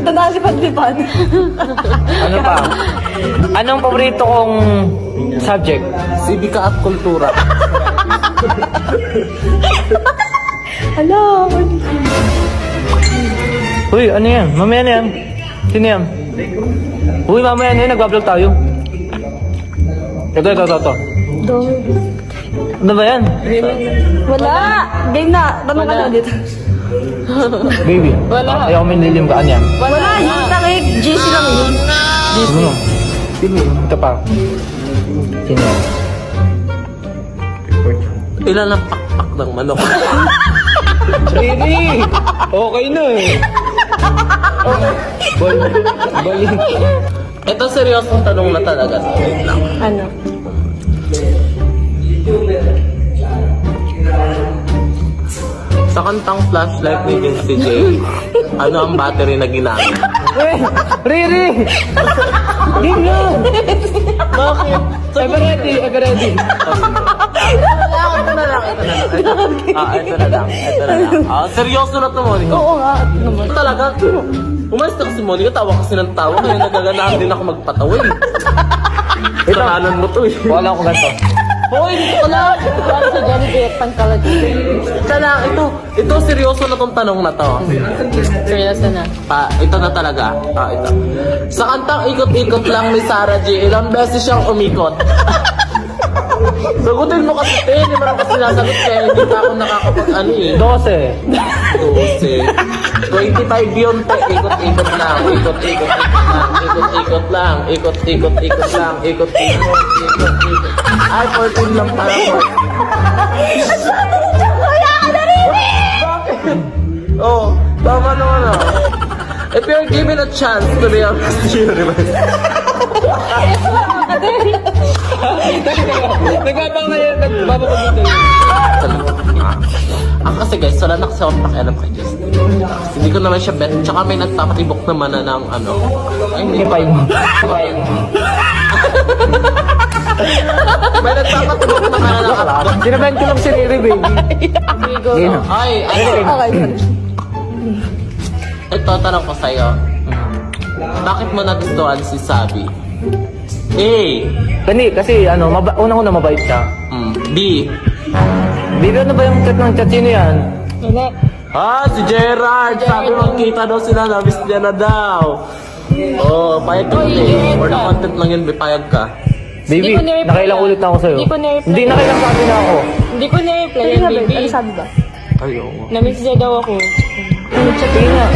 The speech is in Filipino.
Tandaan lipad-lipad. Ano pa? Anong paborito kong subject? Sibika at kultura. Hello. Uy, ano yan? Mamaya na yan. Sino yan? Uy, mamaya na yan. Nagbablog tayo. Ito. Ano ba yan? Wala. Game na. Tanong ka na dito. Baby. Wala. Ayaw may nilim kaan yan. Wala. Yung takik. GC lang yun. Sino mo? Ito pa. Sino yan? Ilan ang pakpak ng manok? Riri! Okay na eh. Balik. Ito seryosong tanong na talaga. Wait lang. Ano? Sa kantang Flashlight ni Vince DJ, ano ang battery na ginamit? Riri! Game na! Bakit? Ever ready. Ito na lang. Ito na lang. Seryoso na to, Monica. Oo nga. Naman. Talaga, umalis na kasi Monica, tawa kasi ng tawa. Ngayon nagaganahan din ako magpatawa eh. Kasalanan mo to eh. Wala ko ganito. Hoy, dito lang. Para sa Jollibee, pangkalat. Ito lang, ito seryoso na tong tanong na to. Seryoso na. Ito na talaga. Ito. Sa kantang Ikot-Ikot Lang ni Sarah J, ilang beses siyang umikot? Sagutin mo kasi, hindi mo lang kasi nasagot kaya hindi pa ako nakakapag-ano eh. 12. 25 yun, te. Ikot-ikot lang. Ikot-ikot lang. Ikot-ikot. Ay, 14 lang para po. Bakit? Oh, tama naman ah. If you're given a chance to be a universe. Nagbabagod dito. Kasi guys, wala na kasi akong pakialam kay Justin. Hindi ko naman siya bet. Tsaka may nagpapatibok naman na ng ano. Ay, hindi pa. Hipay mo. May nagpapatibok naman na ng Sinabihan ko lang si Riri, baby. Game na. Ay, Okay. ito, tanong ko sa'yo. Bakit mo nagustuhan si Sabi? A. Kasi unang-una mabait siya. B. Baby, ano ba yung chat ng chat? Sino yan? Wala. Si Gerard! Sabi magkita daw sila, nabis niya na daw. Payag ka din. For the content lang yun, payag ka. Baby, Hindi ko na-reply nakailang ulit na ako sa'yo. Hindi ko na-reply. Hindi, nakailang sabi na ako. Hindi ko na-reply yan, baby. Ano sabi ba? Ayaw. Na-message daw ako. Tingin nga.